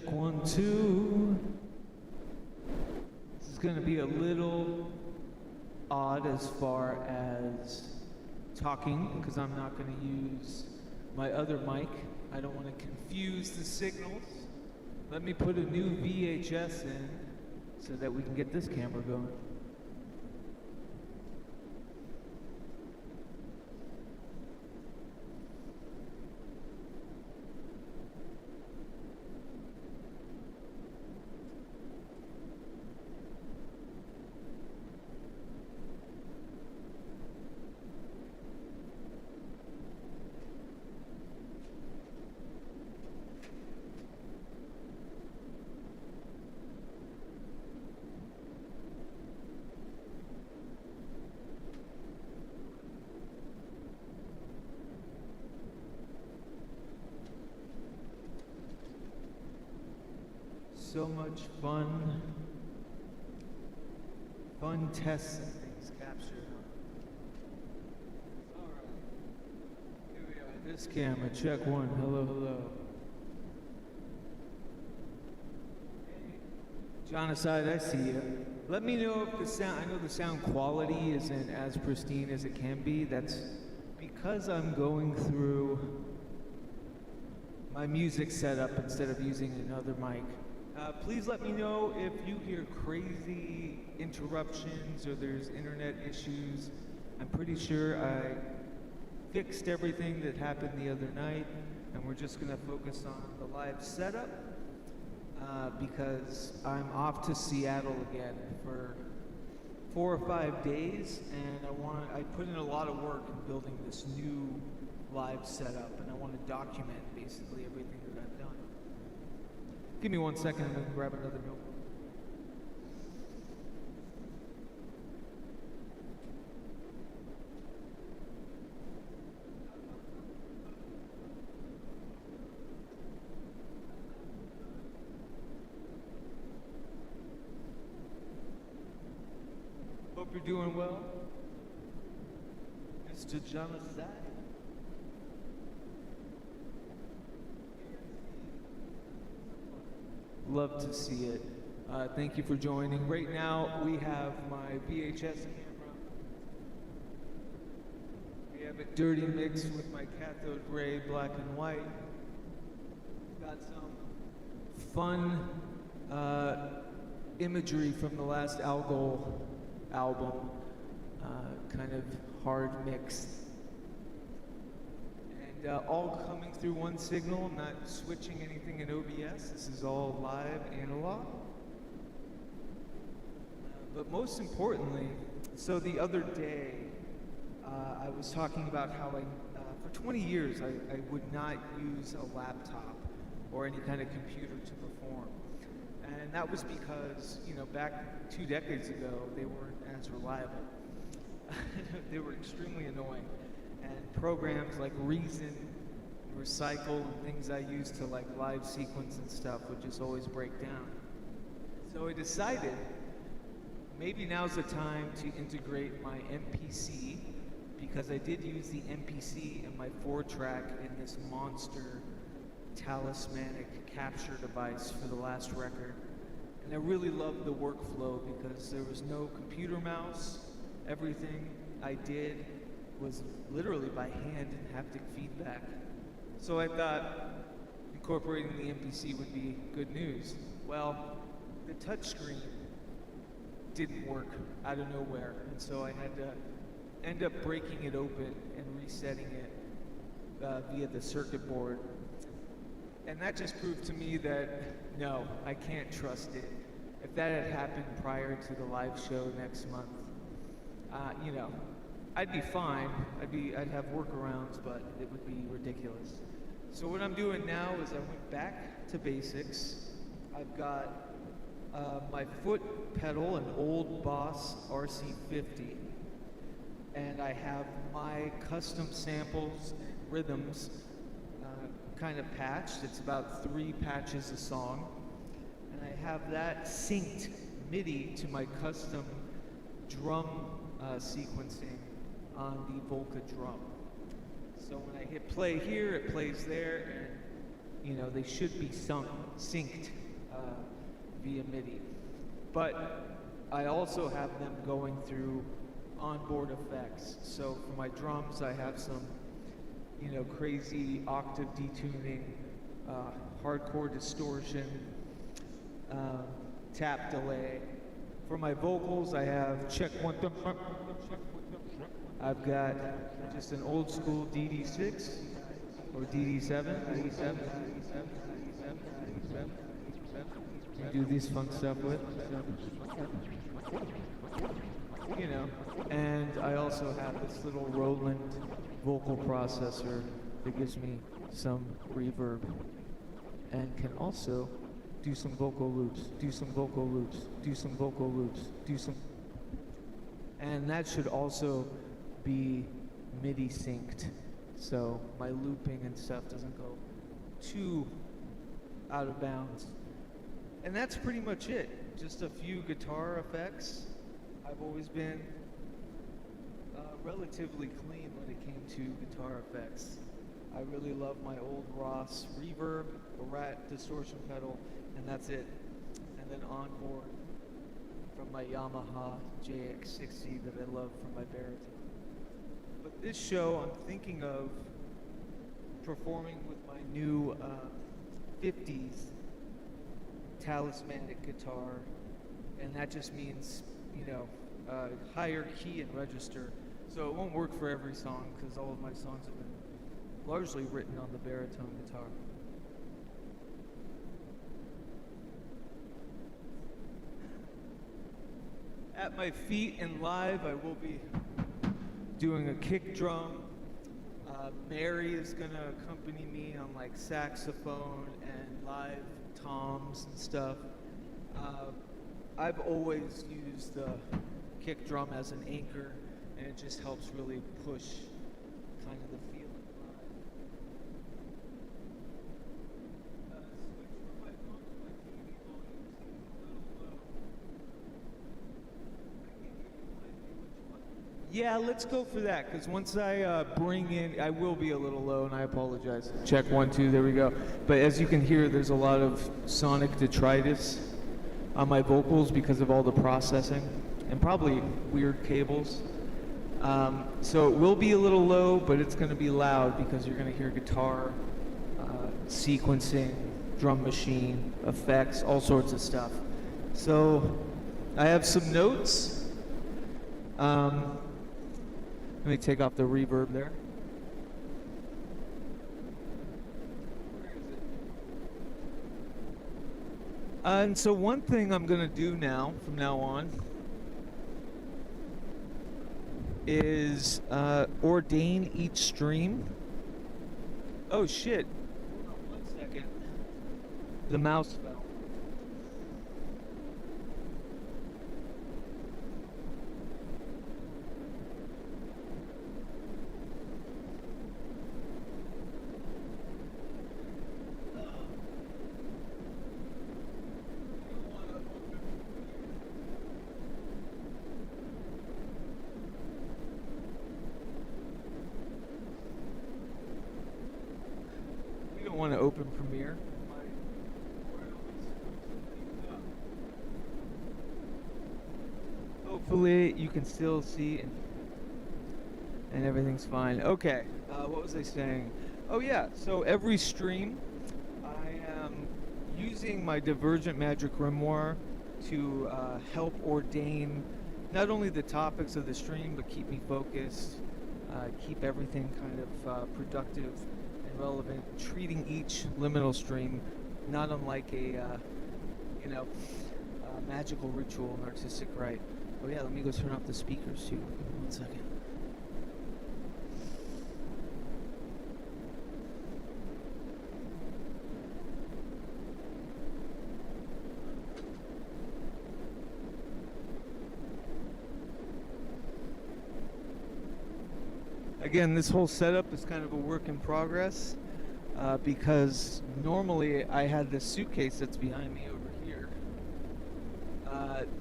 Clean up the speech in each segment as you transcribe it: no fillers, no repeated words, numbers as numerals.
Check 1, 2. This is going to be a little odd as far as talking, because I'm not going to use my other mic. I don't want to confuse the signals. Let me put a new VHS in so that we can get this camera going. So much fun tests and things captured. All right, here we are. This camera, check 1. Hello, hello. John aside, I see you. Let me know if the sound. I know the sound quality isn't as pristine as it can be. That's because I'm going through my music setup instead of using another mic. Please let me know if you hear crazy interruptions or there's internet issues. I'm pretty sure I fixed everything that happened the other night, and we're just going to focus on the live setup because I'm off to Seattle again for 4 or 5 days, and I put in a lot of work in building this new live setup, and I want to document basically everything that I've done. Give me 1 second, I'm going to grab another note. Hope you're doing well. Mr. Jonathan. Love to see it. Thank you for joining. Right now, we have my VHS camera. We have a dirty mix with my cathode ray, black and white. Got some fun imagery from the last Algol album, kind of hard mixed. All coming through one signal. I'm not switching anything in OBS. This is all live analog. But most importantly, so the other day, I was talking about how for 20 years, I would not use a laptop or any kind of computer to perform. And that was because, you know, back 2 decades ago, they weren't as reliable. They were extremely annoying. And programs like Reason, Recycle, and things I used to like live sequence and stuff would just always break down. So I decided maybe now's the time to integrate my MPC, because I did use the MPC in my 4-track in this monster talismanic capture device for the last record. And I really loved the workflow because there was no computer mouse. Everything I did was literally by hand and haptic feedback. So I thought incorporating the MPC would be good news. Well, the touchscreen didn't work out of nowhere, and so I had to end up breaking it open and resetting it via the circuit board. And that just proved to me that, no, I can't trust it. If that had happened prior to the live show next month, you know, I'd be fine. I'd have workarounds, but it would be ridiculous. So what I'm doing now is I went back to basics. I've got my foot pedal, an old Boss RC50, and I have my custom samples and rhythms kind of patched. It's about 3 patches a song, and I have that synced MIDI to my custom drum sequencing on the Volca drum. So when I hit play here, it plays there, and you know, they should be synced via MIDI. But I also have them going through onboard effects. So for my drums, I have some, you know, crazy octave detuning, hardcore distortion, tap delay. For my vocals, I have check one. I've got just an old school DD6 or DD7. You do this fun stuff with, you know. And I also have this little Roland vocal processor that gives me some reverb and can also do some vocal loops, do some vocal loops, do some vocal loops, do some. And that should also be MIDI synced, so my looping and stuff doesn't go too out of bounds. And that's pretty much it. Just a few guitar effects. I've always been relatively clean when it came to guitar effects. I really love my old Rosz reverb, a rat distortion pedal, and that's it. And then onboard from my Yamaha JX60 that I love from my baritone. But this show, I'm thinking of performing with my new 50s talismanic guitar, and that just means, you know, higher key and register. So it won't work for every song because all of my songs have been largely written on the baritone guitar. At my feet and live, I will be doing a kick drum. Mary is gonna accompany me on like saxophone and live toms and stuff. I've always used the kick drum as an anchor, and it just helps really push kind of the feeling. Switch from my phone to my TV volume, seems a little low. I can't hear you when I do which one. Yeah, let's go for that, because once I bring in, I will be a little low, and I apologize. Check 1, 2, there we go. But as you can hear, there's a lot of sonic detritus on my vocals because of all the processing, and probably weird cables. So it will be a little low, but it's going to be loud because you're going to hear guitar, sequencing, drum machine, effects, all sorts of stuff. So I have some notes. Let me take off the reverb there. Where is it? And so one thing I'm going to do now, from now on, is ordain each stream. Oh shit. Hold on 1 second. The mouse fell. Want to open Premiere. Hopefully you can still see and everything's fine. Okay, what was I saying? Oh yeah, so every stream I am using my Divergent Magic Grimoire to help ordain not only the topics of the stream, but keep me focused, keep everything kind of productive relevant, treating each liminal stream not unlike a magical ritual and artistic rite. Oh yeah, let me go turn off the speakers too. 1 second. Again, this whole setup is kind of a work in progress because normally I had this suitcase that's behind me over here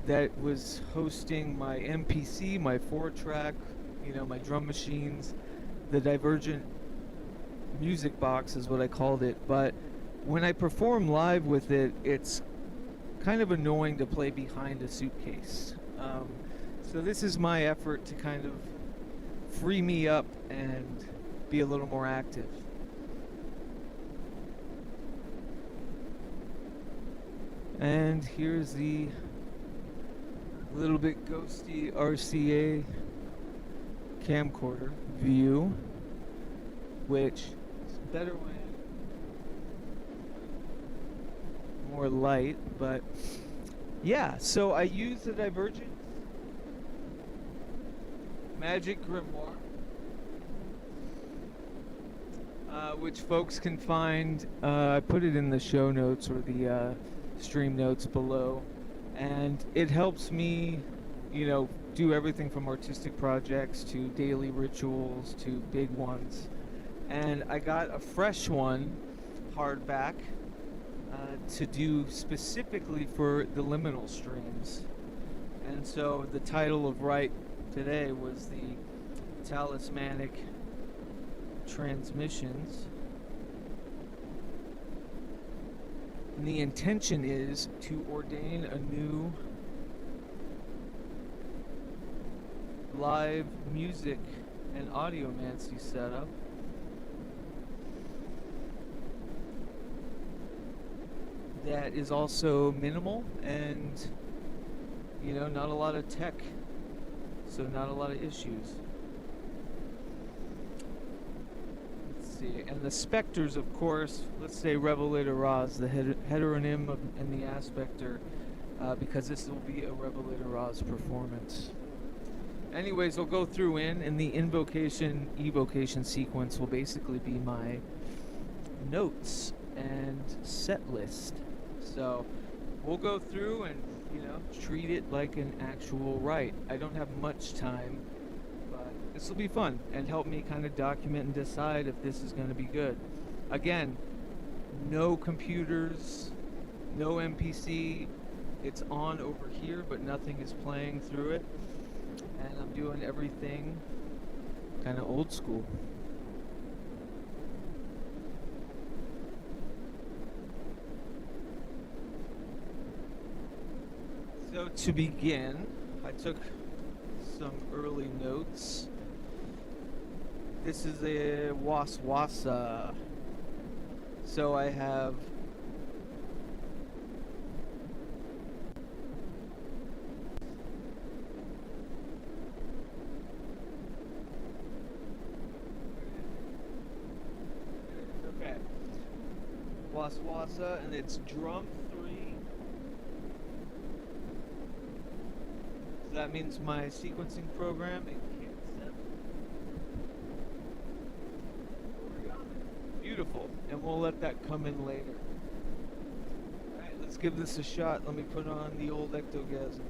that was hosting my MPC, my 4-track, my drum machines, the Divergent Music box is what I called it. But when I perform live with it, it's kind of annoying to play behind a suitcase. So this is my effort to kind of free me up and be a little more active. And here's the little bit ghosty RCA camcorder view, which is better when more light, but yeah, so I use the Divergent Magic Grimoire, which folks can find. I put it in the show notes or the stream notes below, and it helps me, you know, do everything from artistic projects to daily rituals to big ones. And I got a fresh one, hardback, to do specifically for the liminal streams. And so the title of Right today was the Talismanic Transmissions. And the intention is to ordain a new live music and audiomancy setup that is also minimal and, you know, not a lot of tech, so not a lot of issues. And the specters, of course, let's say Revelator Rosz, the heteronym and the aspector, because this will be a Revelator Rosz performance. Anyways, I'll go through and the invocation, evocation sequence will basically be my notes and set list. So we'll go through and, you know, treat it like an actual rite. I don't have much time, but this will be fun and help me kind of document and decide if this is going to be good. Again, no computers, no MPC. It's on over here, but nothing is playing through it. And I'm doing everything kind of old school. So to begin, I took some early notes. This is a waswasa. So I have waswasa, and it's drum 3. So that means my sequencing program, it can't set. Beautiful, and we'll let that come in later. Alright, let's give this a shot. Let me put on the old ectogasm.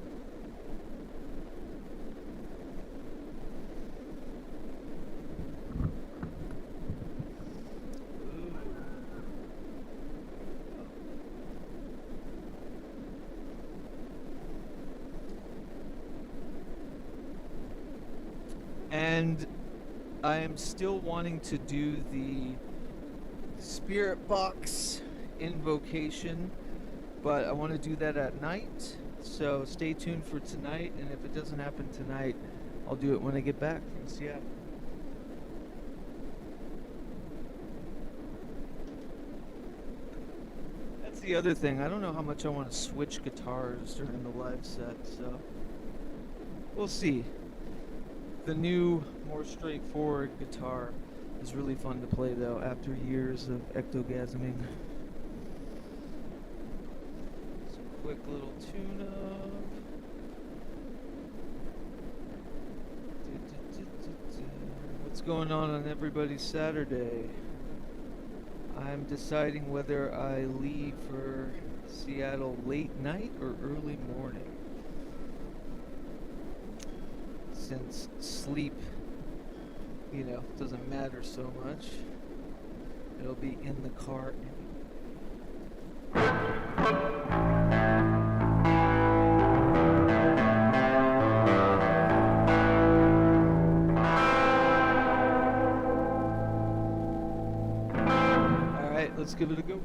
And I am still wanting to do the spirit box invocation, but I want to do that at night. So stay tuned for tonight, and if it doesn't happen tonight, I'll do it when I get back from Seattle. That's the other thing. I don't know how much I want to switch guitars during the live set, so we'll see. The new, more straightforward guitar is really fun to play, though, after years of ectogasming. Some quick little tune-up. What's going on everybody's Saturday? I'm deciding whether I leave for Seattle late night or early morning. Since sleep, you know, doesn't matter so much, it'll be in the car. Alright, let's give it a go.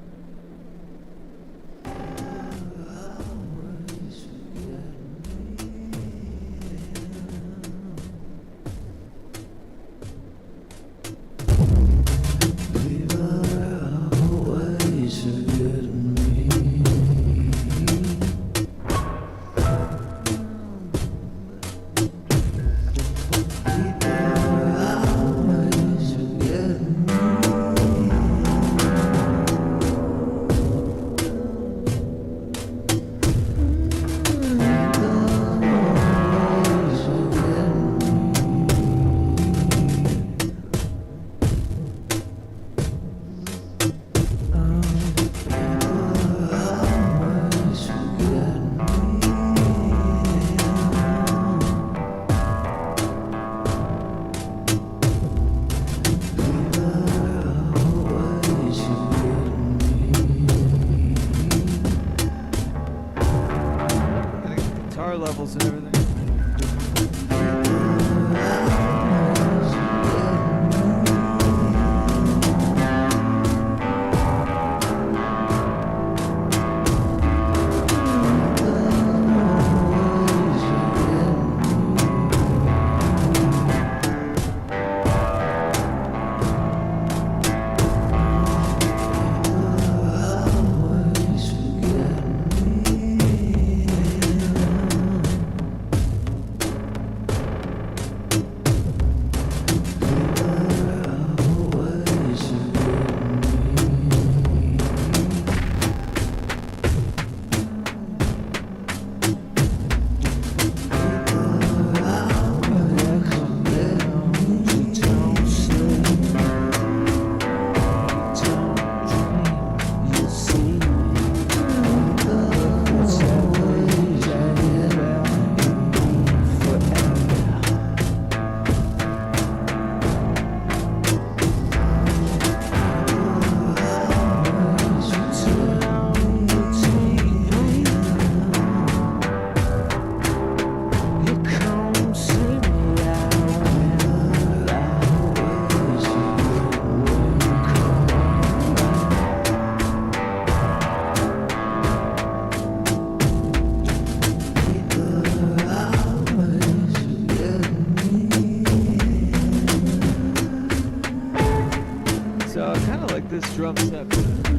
drum set for that.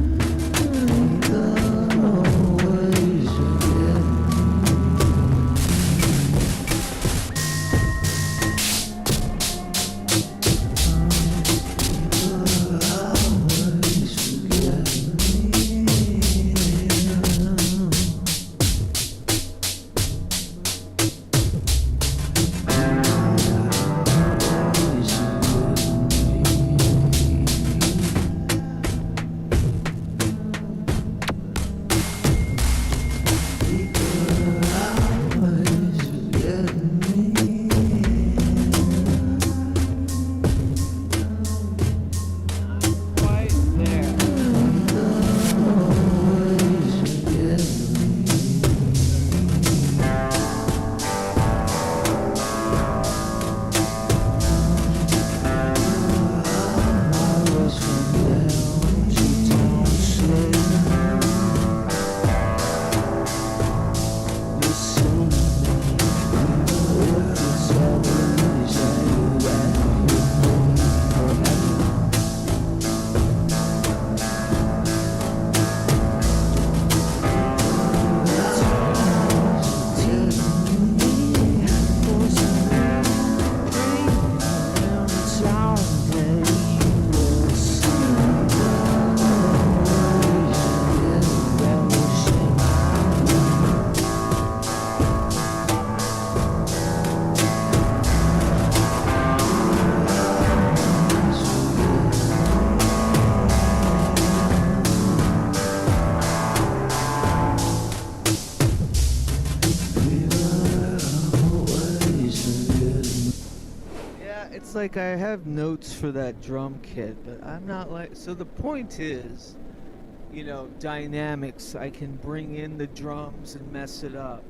It's like I have notes for that drum kit, but I'm not like... So the point is, you know, dynamics. I can bring in the drums and mess it up.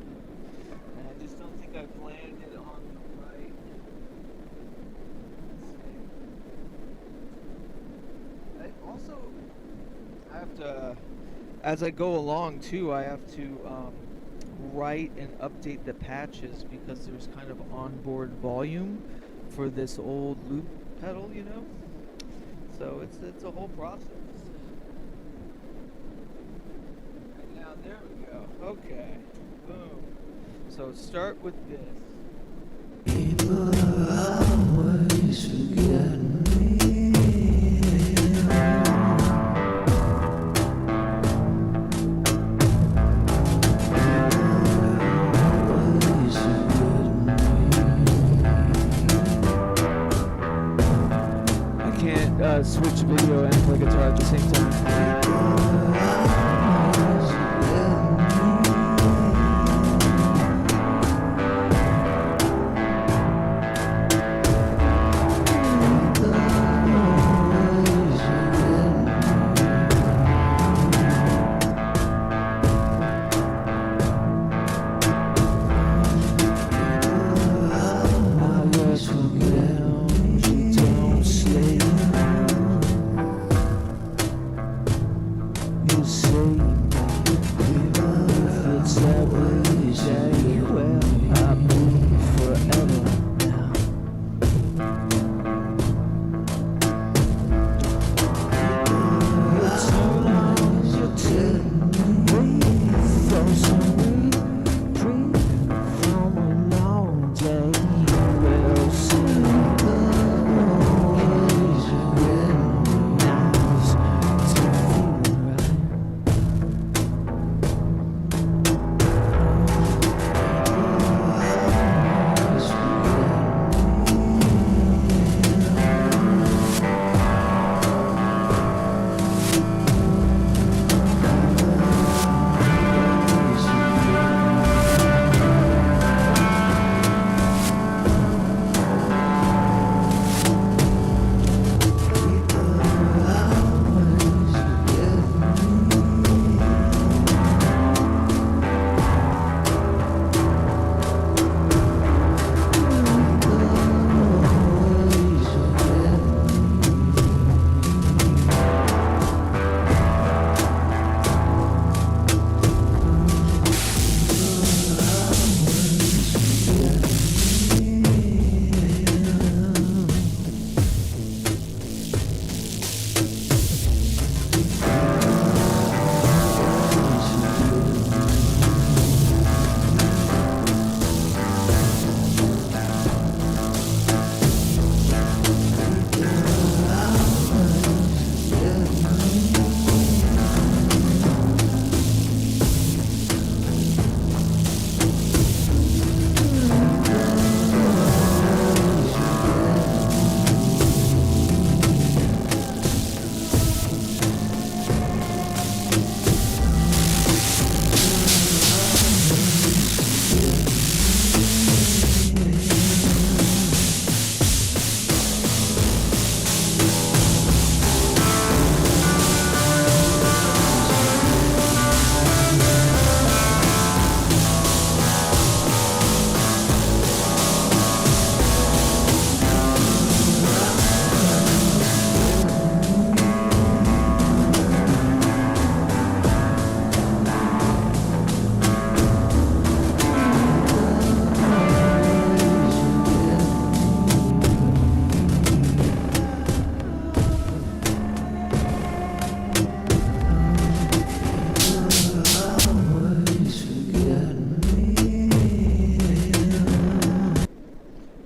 And I just don't think I've landed on the right... I have to... As I go along, too, I have to write and update the patches because there's kind of onboard volume for this old loop pedal, you know? So it's a whole process. And now there we go. Okay. Boom. So start with this. People always forget me. Switch video and play guitar at the same time.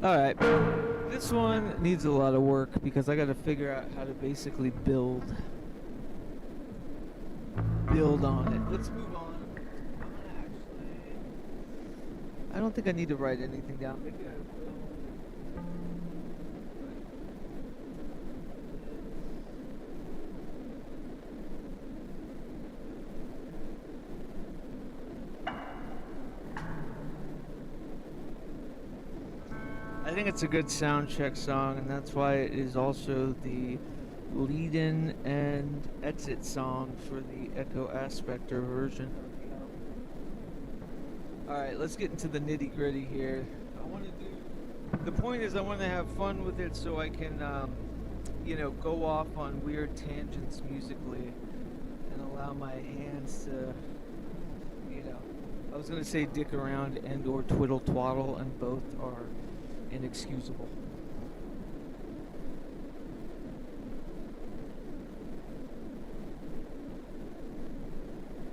Alright, this one needs a lot of work because I gotta figure out how to basically build on it. Let's move on. I don't think I need to write anything down. I think it's a good sound check song, and that's why it is also the lead-in and exit song for the Echo Aspector version. Alright, let's get into the nitty-gritty here. The point is I want to have fun with it so I can, you know, go off on weird tangents musically and allow my hands to, you know, I was going to say dick around and or twiddle twaddle, and both are inexcusable.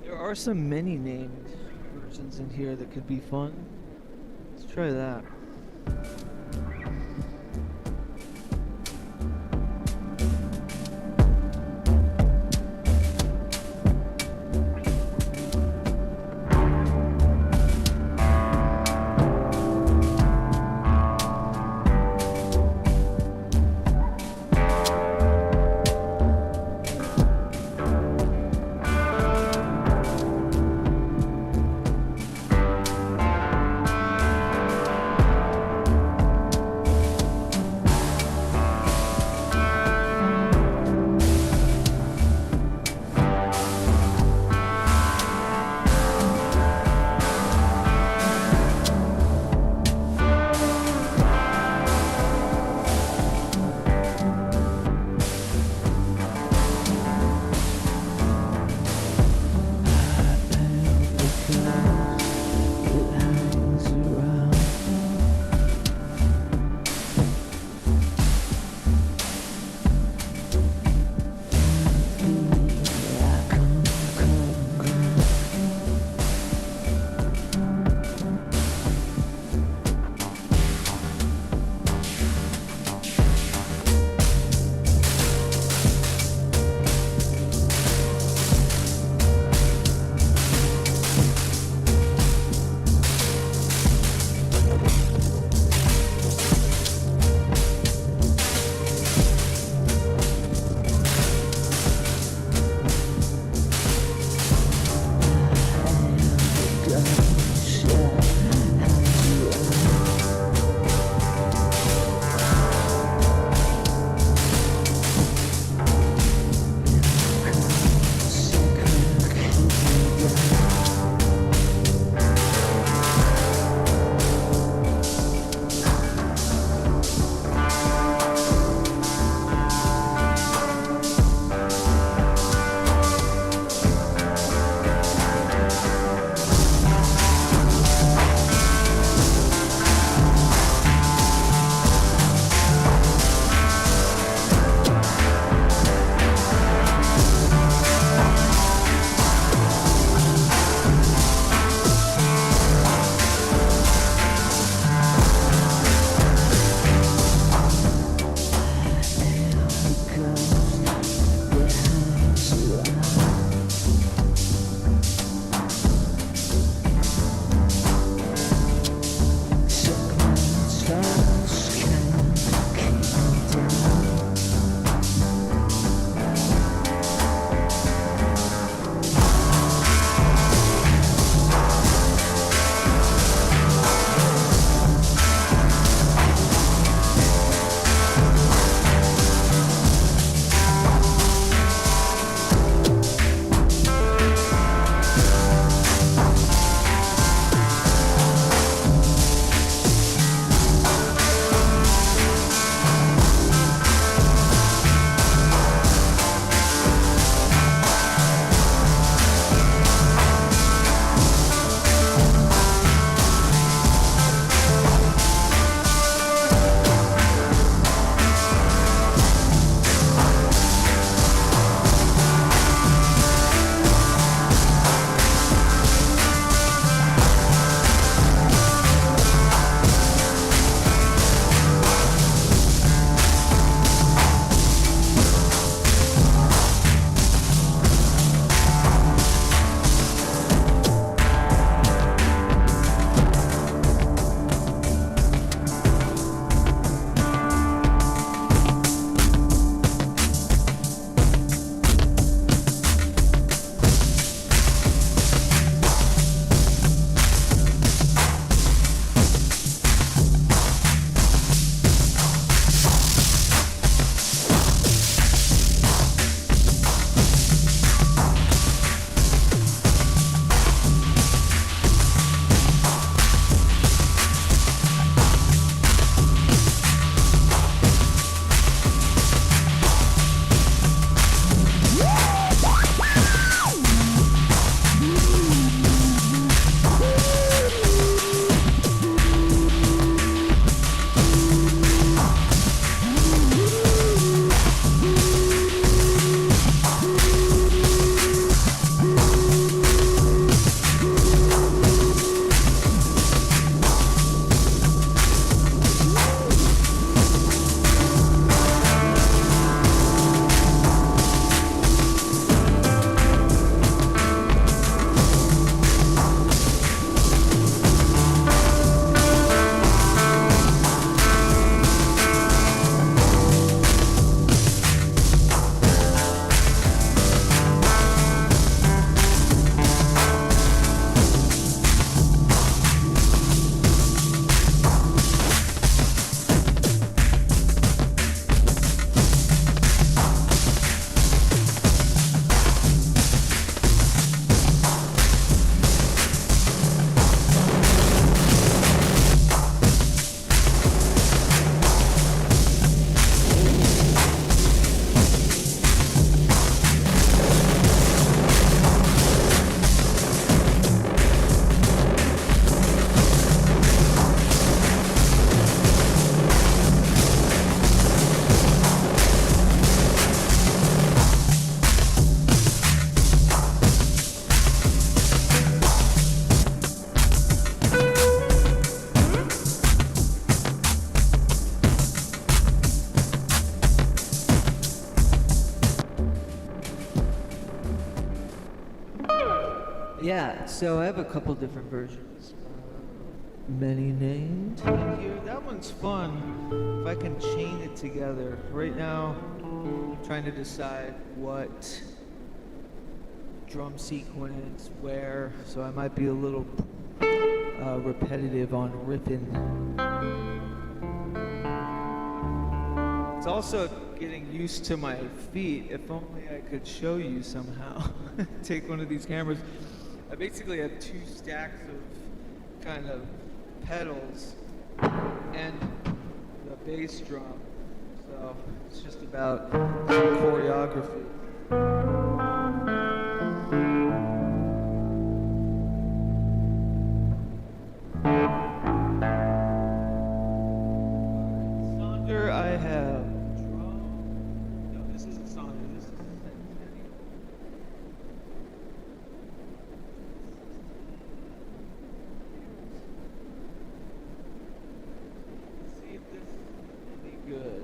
There are some many named versions in here that could be fun. Let's try that. Yeah, so I have a couple different versions. Many named here. That one's fun. If I can chain it together. Right now, I'm trying to decide what drum sequence, where, so I might be a little repetitive on riffing. It's also getting used to my feet. If only I could show you somehow. Take one of these cameras. I basically have two stacks of kind of pedals and the bass drum. So it's just about some choreography. Sonder, I have drum. No, this isn't Sonder, this is Penny. Let's see if this is any good.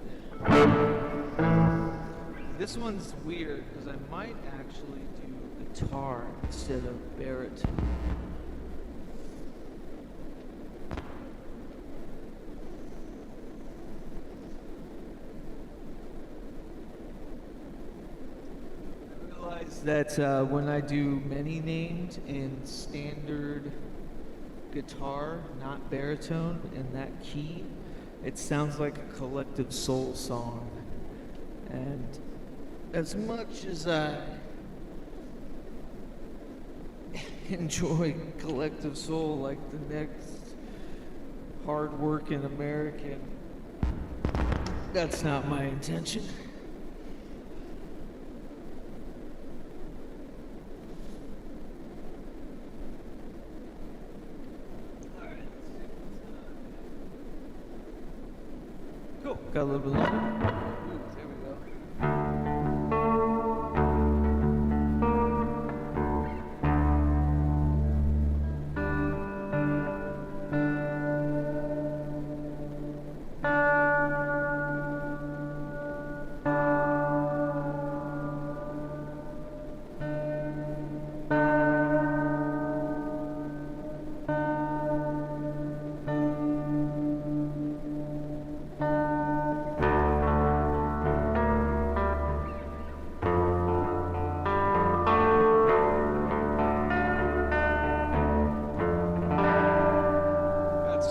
This one's weird because I might actually do guitar instead of baritone. I realize that when I do many named in standard guitar, not baritone, in that key, it sounds like a collective soul song. And as much as I enjoy collective soul like the next hard-working American, that's not my intention. All right. Cool. Got a little bit longer. Ooh, there we go.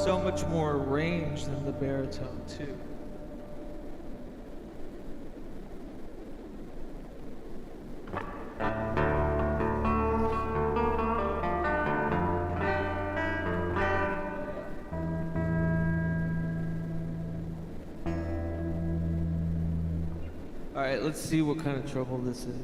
So much more range than the baritone too. All right, let's see what kind of trouble this is.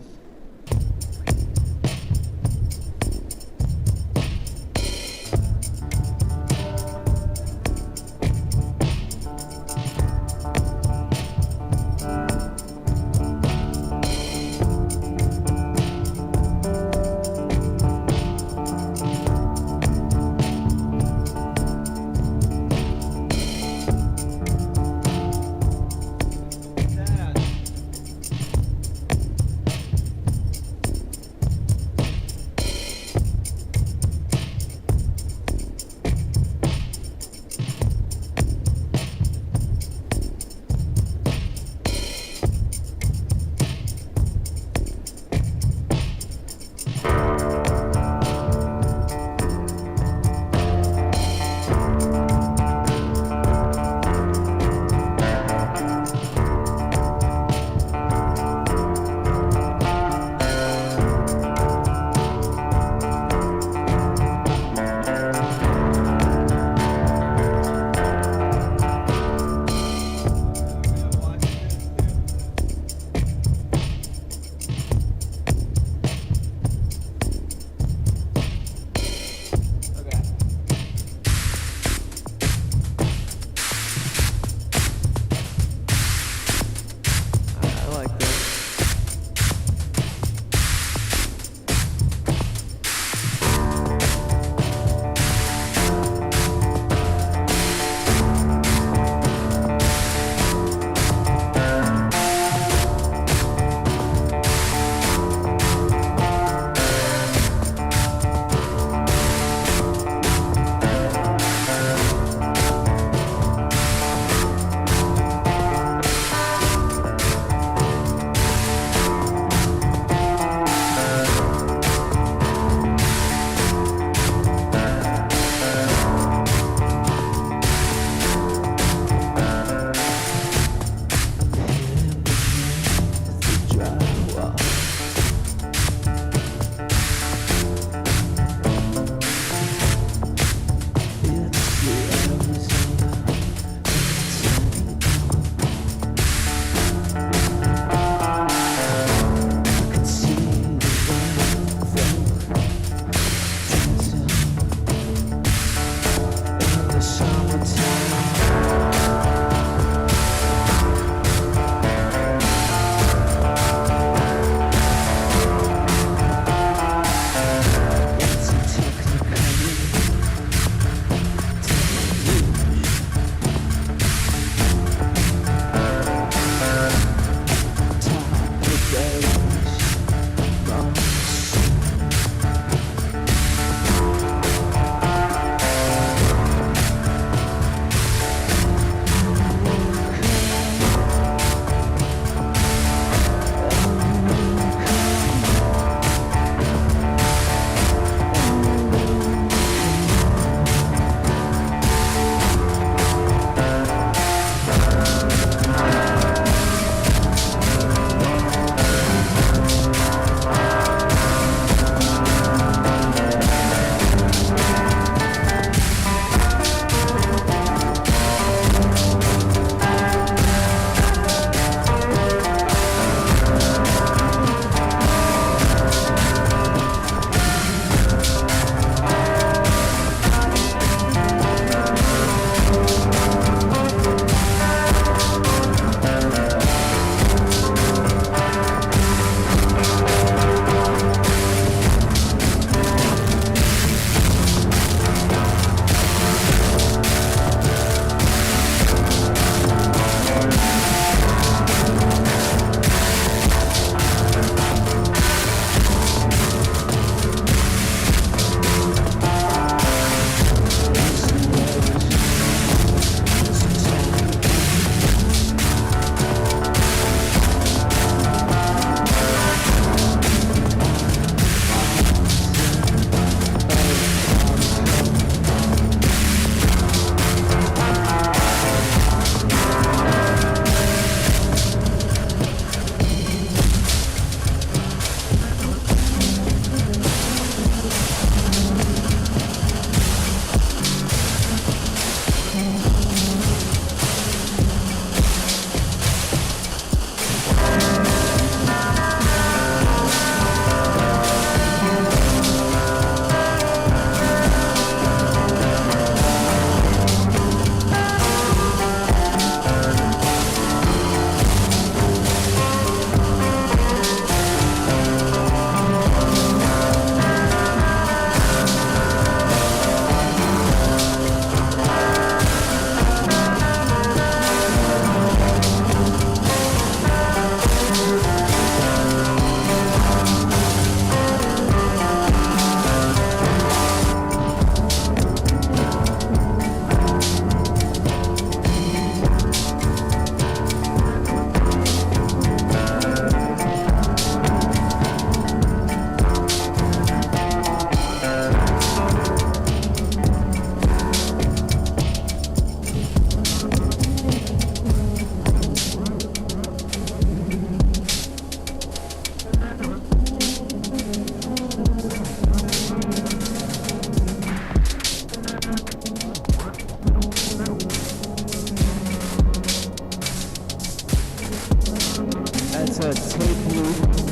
a tape loop.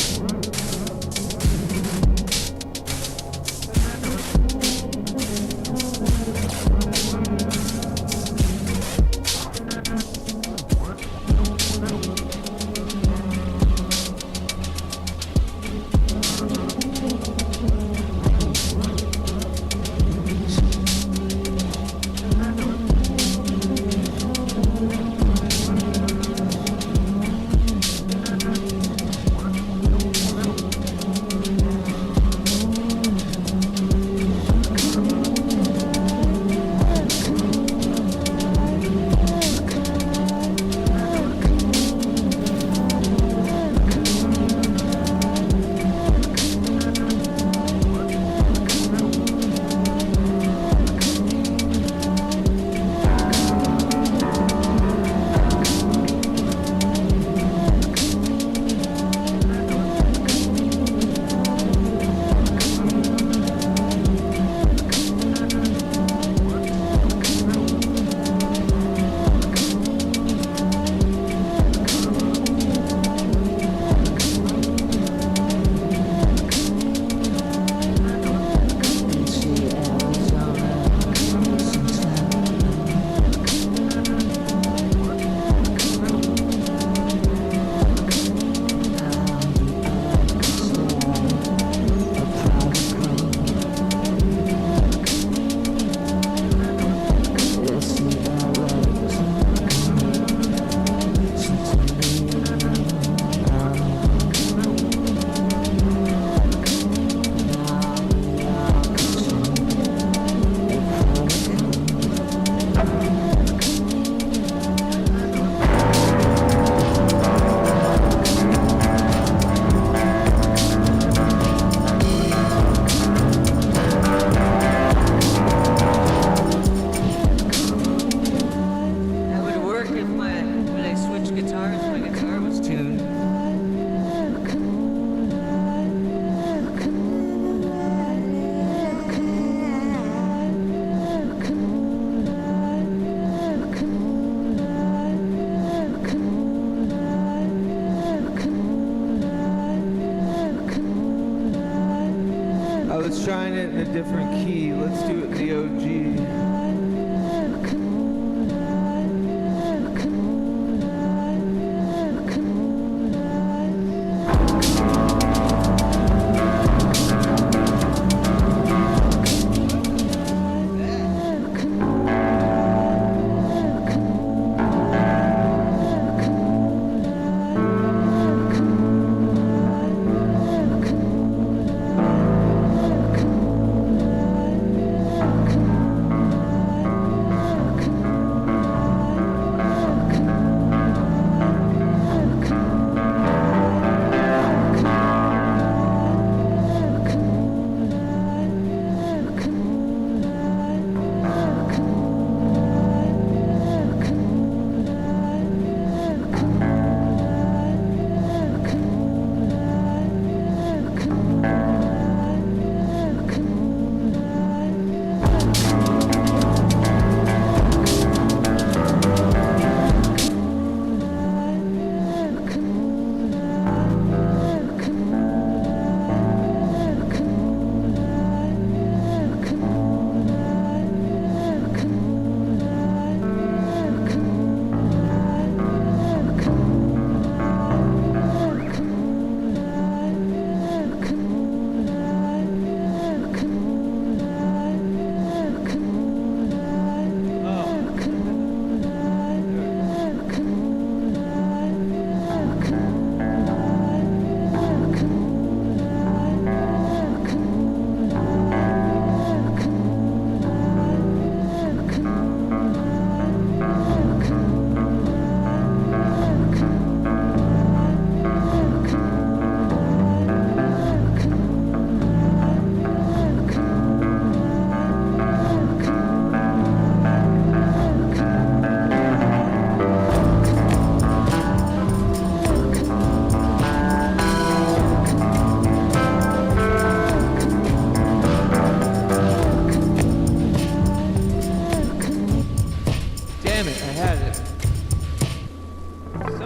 Trying it in a different key. Let's do it in the OG.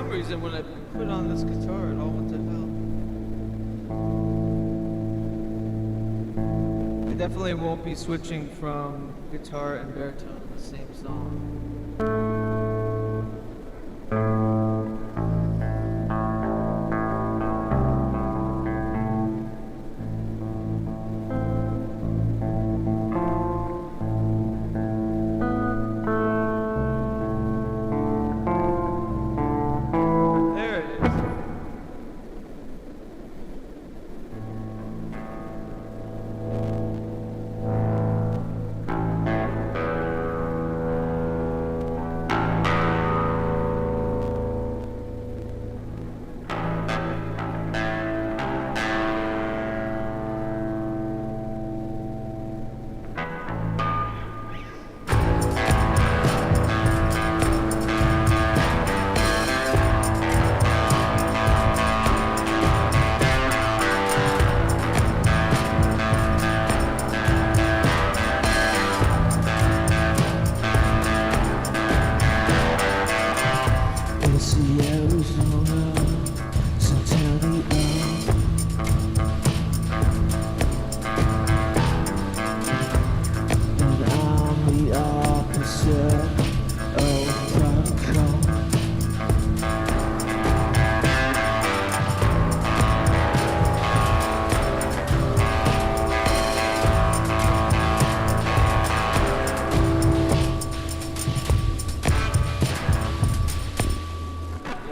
some reason, when I put on this guitar, it all went to hell. I definitely won't be switching from guitar and baritone in the same song.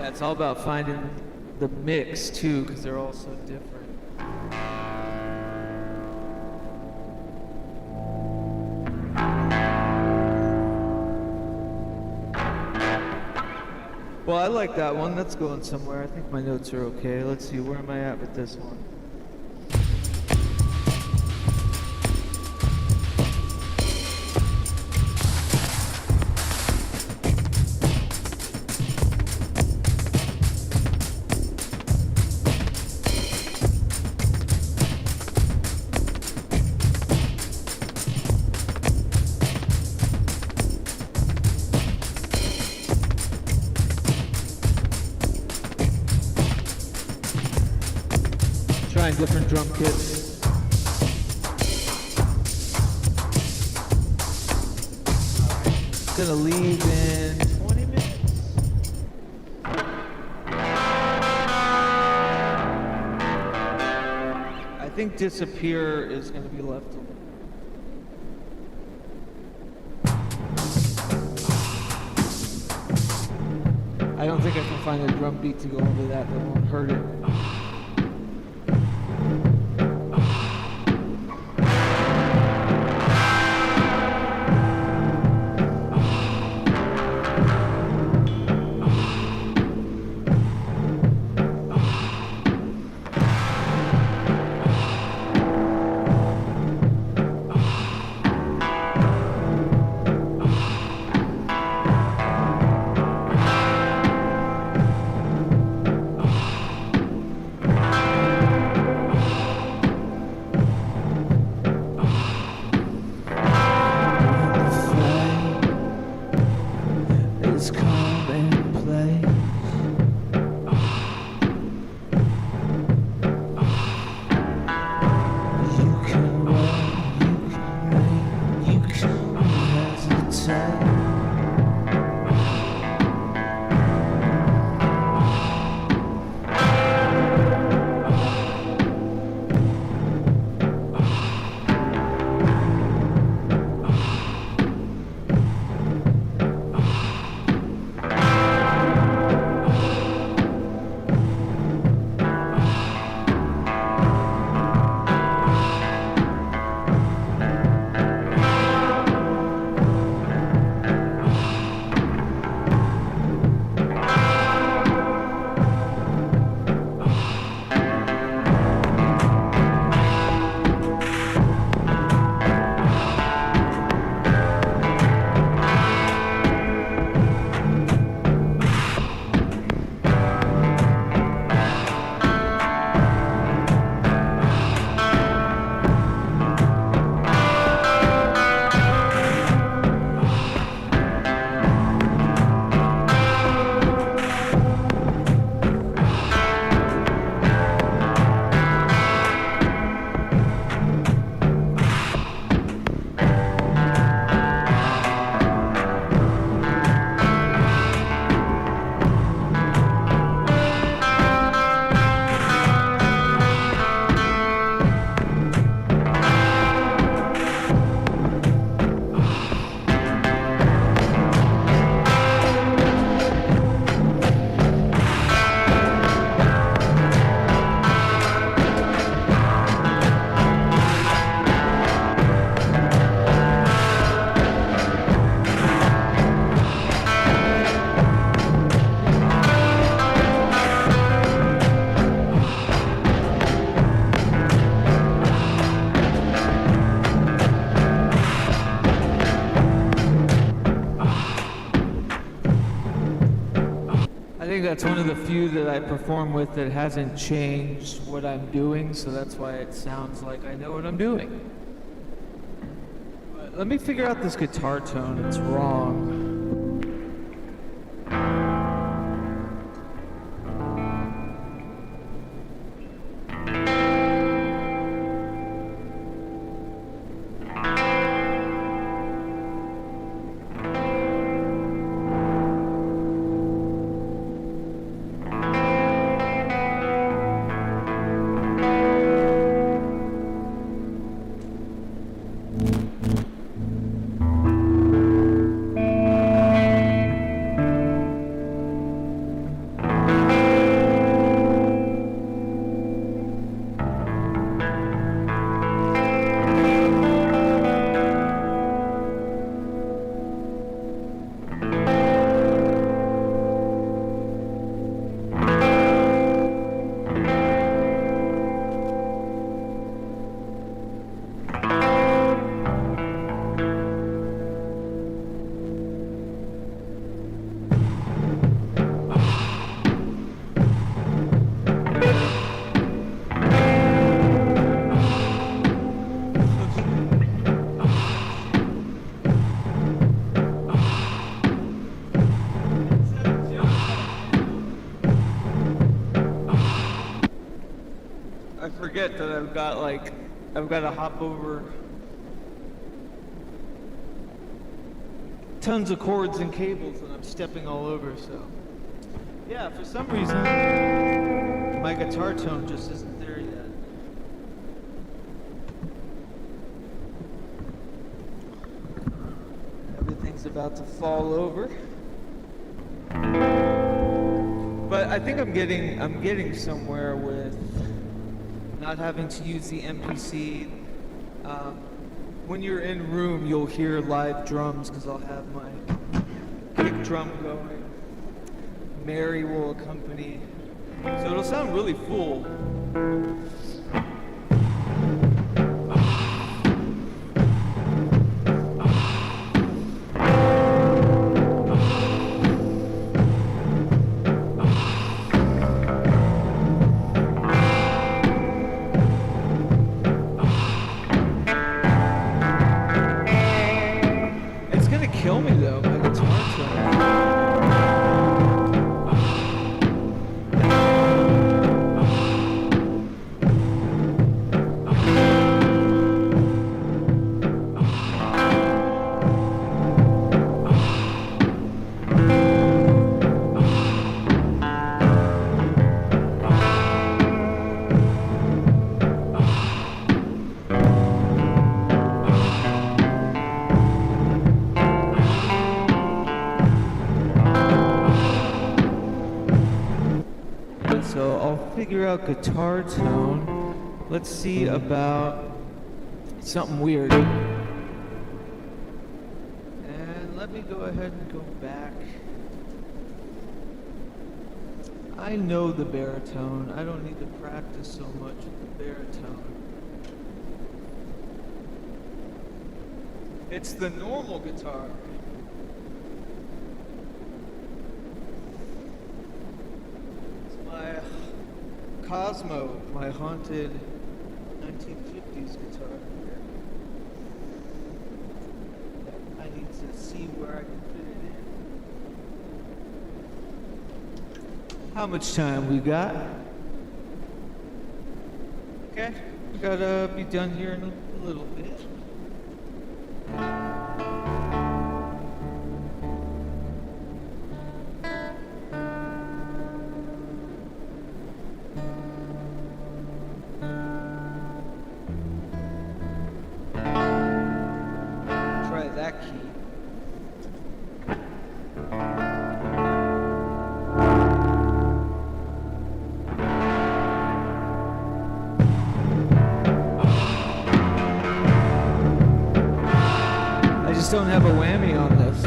It's all about finding the mix too, because they're all so different. Well, I like that one. That's going somewhere. I think my notes are okay. Let's see, where am I at with this one? Trying different drum kits. Gonna leave in 20 minutes. I think Disappear is gonna be left alone. I don't think I can find a drum beat to go over that won't hurt it. think that's one of the few that I perform with that hasn't changed what I'm doing, so that's why it sounds like I know what I'm doing. But let me figure out this guitar tone. It's wrong. Forget that I've got to hop over tons of cords and cables and I'm stepping all over, so yeah, for some reason my guitar tone just isn't there yet. Everything's about to fall over. But I think I'm getting somewhere with not having to use the MPC. When you're in room, you'll hear live drums because I'll have my kick drum going. Mary will accompany. So it'll sound really full. Figure out guitar tone. Let's see about something weird. And let me go ahead and go back. I know the baritone. I don't need to practice so much with the baritone. It's the normal guitar. Cosmo, my haunted 1950s guitar here. I need to see where I can fit it in. How much time we got? Okay, we gotta be done here in a little bit. Don't have a whammy on this.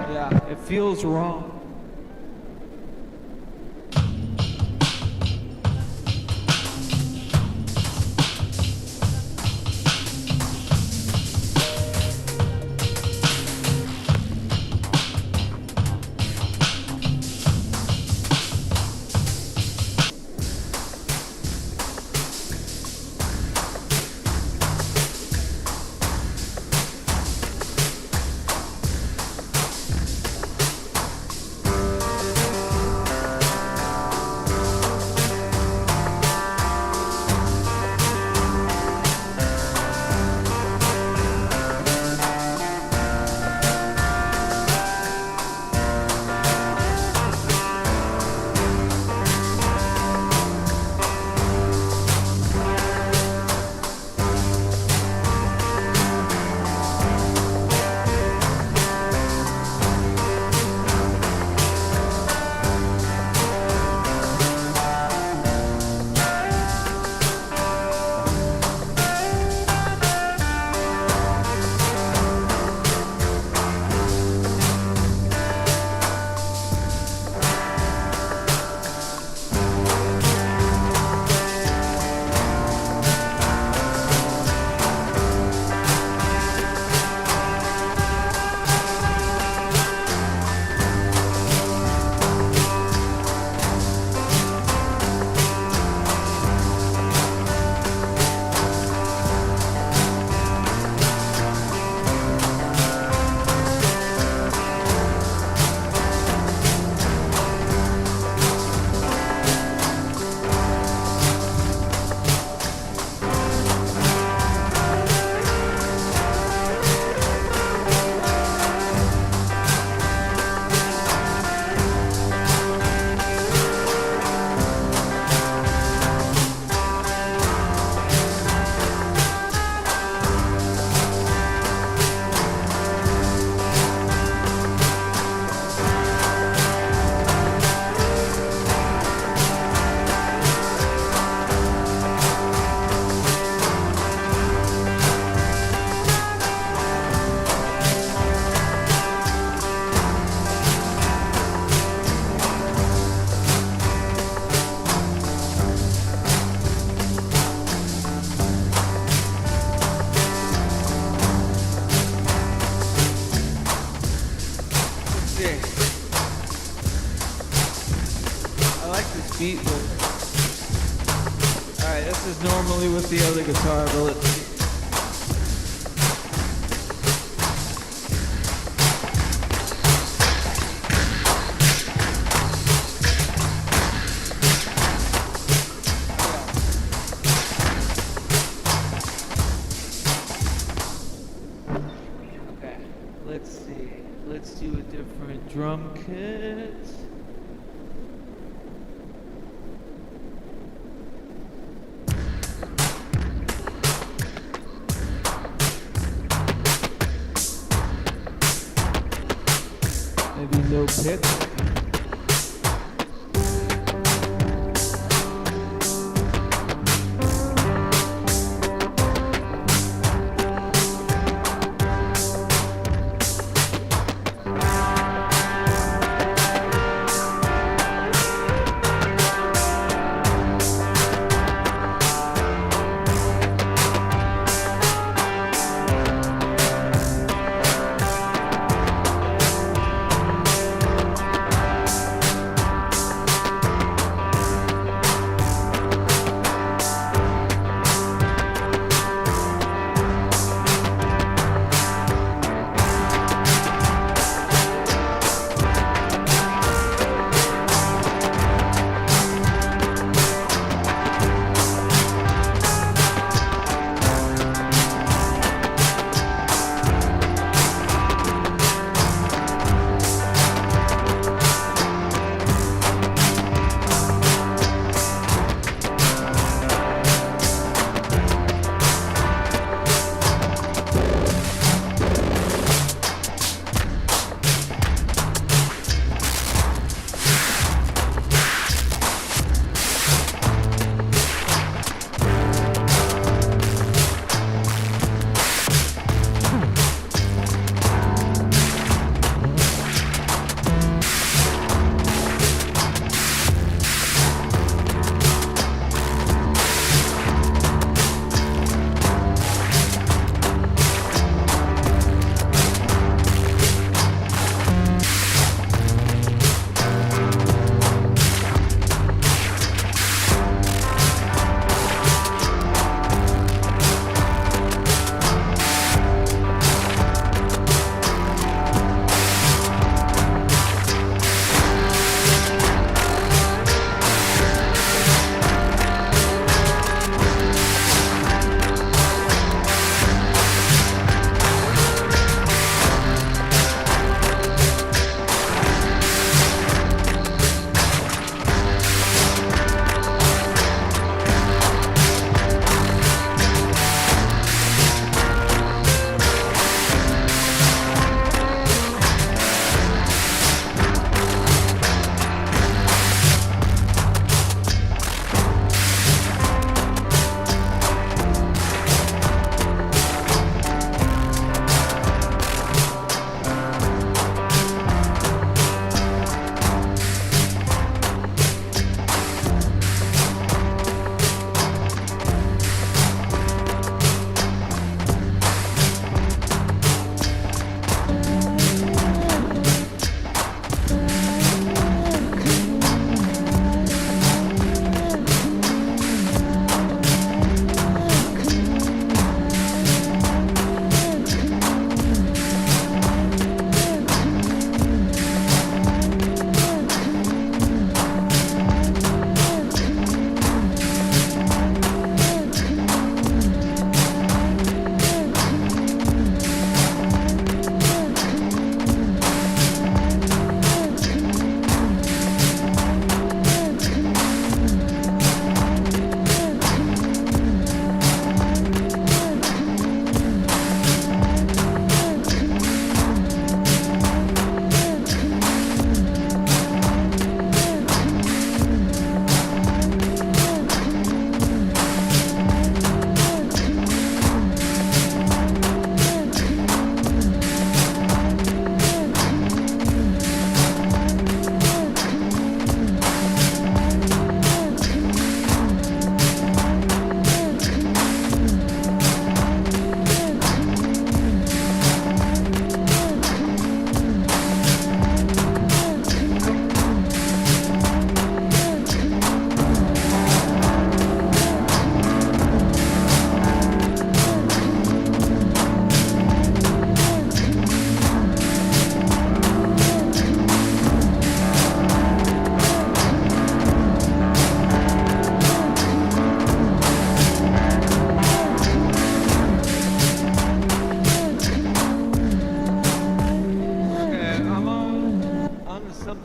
Yeah, it feels wrong. see. I like this beat, but... Alright, this is normally with the other guitar, but let's see. Okay, let's see. Let's do a different drum kit. Maybe no pick.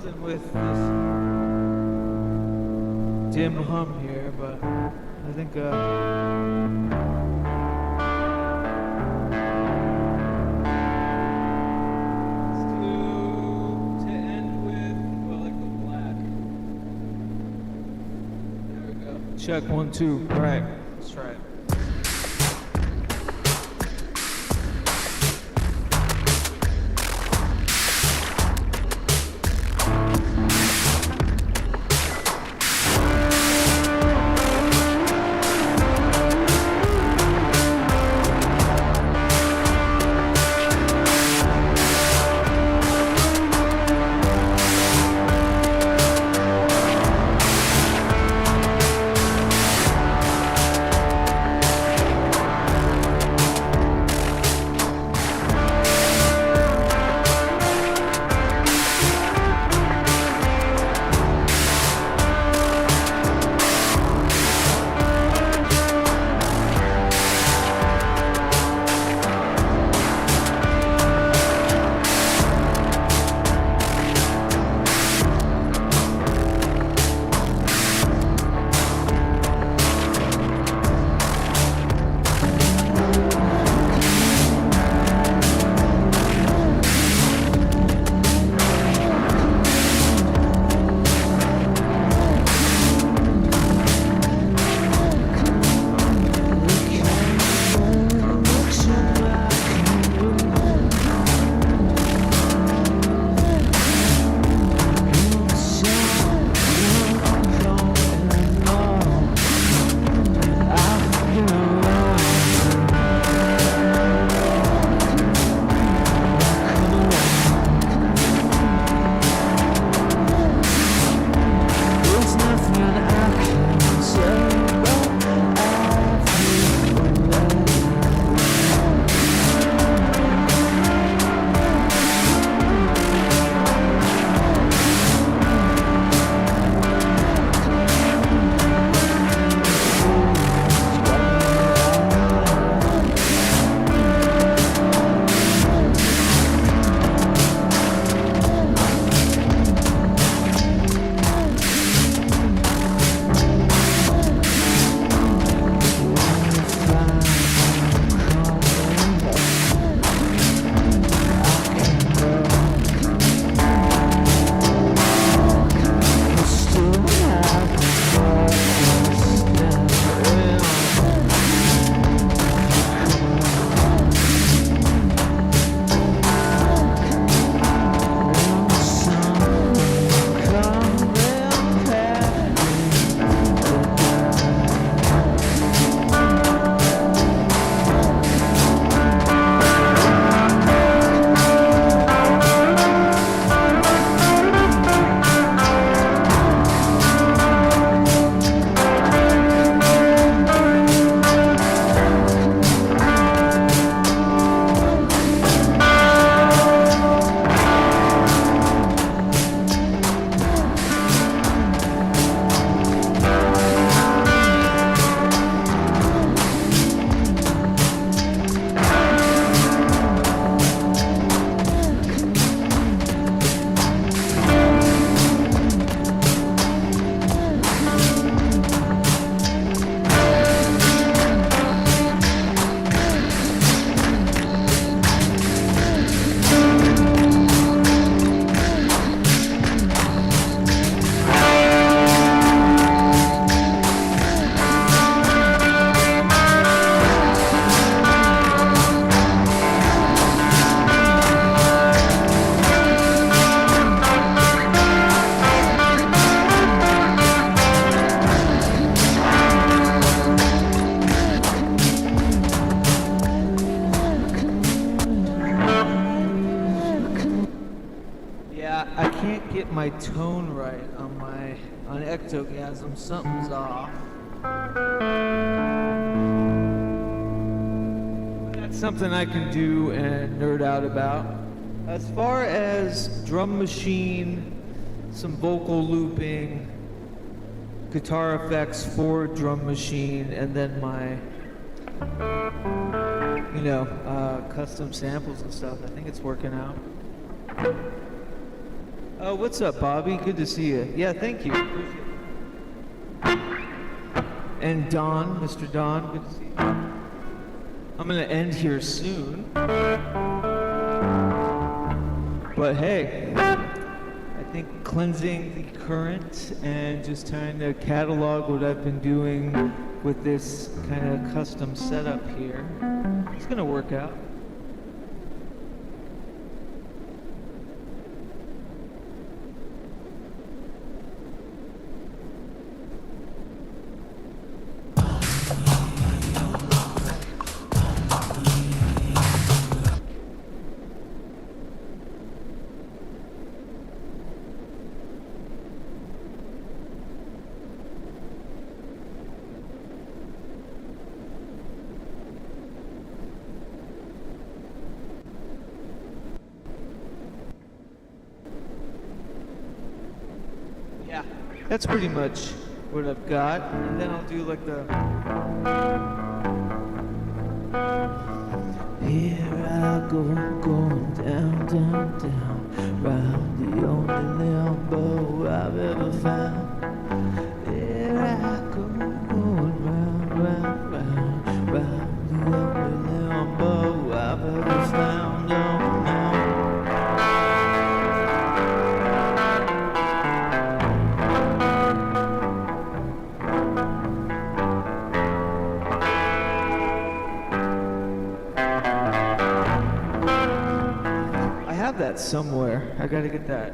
something with this dim hum here, but I think let's do to end with, well, like the black. There we go. Check 1, 2. All right, let's try it. get my tone right on ectogasm, something's off. That's something I can do and nerd out about. As far as drum machine, some vocal looping, guitar effects for drum machine, and then my, custom samples and stuff, I think it's working out. What's up, Bobby? Good to see you. Yeah, thank you. Appreciate it. And Don, Mr. Don, good to see you. I'm gonna end here soon. But hey, I think cleansing the current and just trying to catalog what I've been doing with this kind of custom setup here, it's gonna work out. Yeah, that's pretty much what I've got, and then I'll do like the... Here I go, going down, down, down, round the only limbo I've ever found. Here I go, going round, round, round, round the only limbo I've ever found. Oh, no. That somewhere. I gotta get that.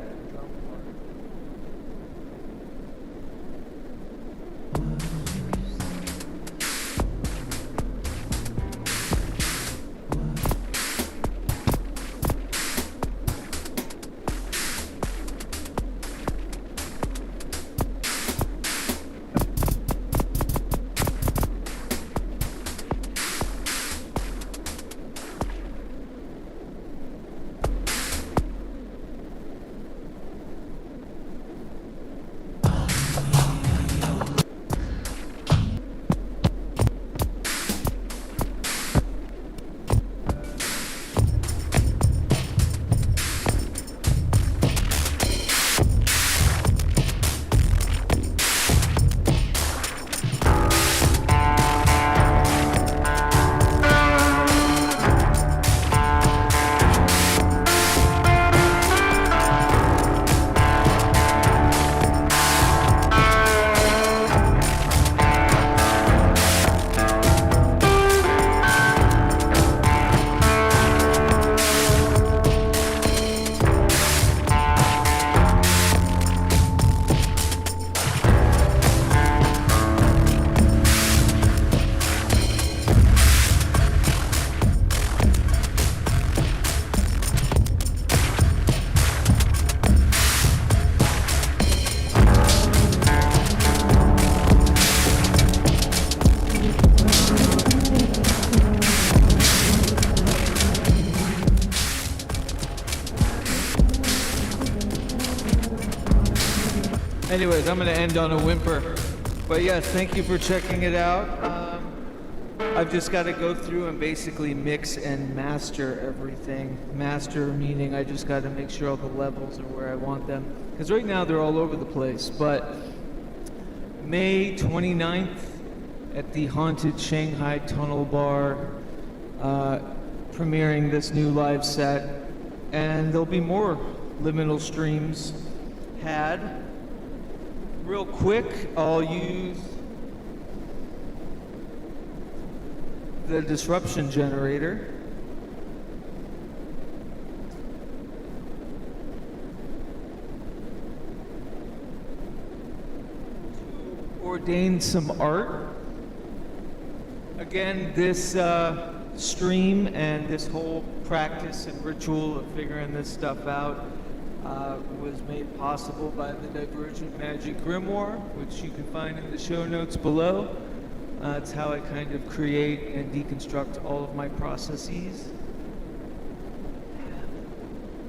Anyways, I'm going to end on a whimper. But yes, thank you for checking it out. I've just got to go through and basically mix and master everything. Master meaning I just got to make sure all the levels are where I want them. Because right now they're all over the place. But May 29th at the Haunted Shanghai Tunnel Bar, premiering this new live set. And there'll be more liminal streams had. Real quick, I'll use the disruption generator. To ordain some art. Again, this stream and this whole practice and ritual of figuring this stuff out was made possible by the Divergent Magic Grimoire, which you can find in the show notes below. It's how I kind of create and deconstruct all of my processes.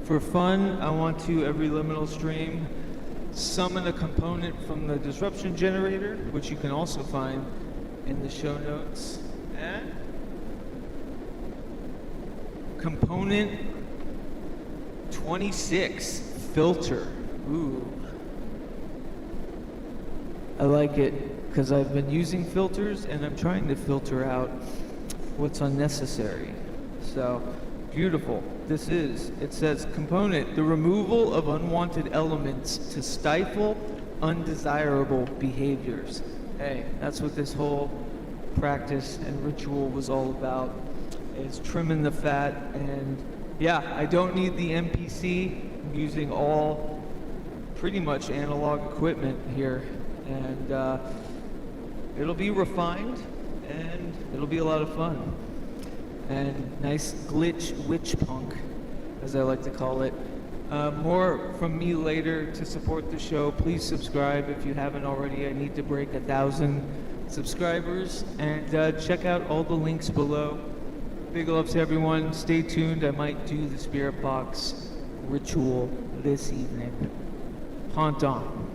For fun, I want to, every liminal stream, summon a component from the disruption generator, which you can also find in the show notes. And component 26, filter. Ooh. I like it because I've been using filters and I'm trying to filter out what's unnecessary. So, beautiful. It says component, the removal of unwanted elements to stifle undesirable behaviors. Hey, that's what this whole practice and ritual was all about, is trimming the fat. And yeah, I don't need the MPC. I'm using all pretty much analog equipment here, and it'll be refined and it'll be a lot of fun. And nice glitch witch punk, as I like to call it. More from me later. To support the show, please subscribe if you haven't already. I need to break 1,000 subscribers, and check out all the links below. Big love to everyone. Stay tuned. I might do the spirit box ritual this evening. Haunt on.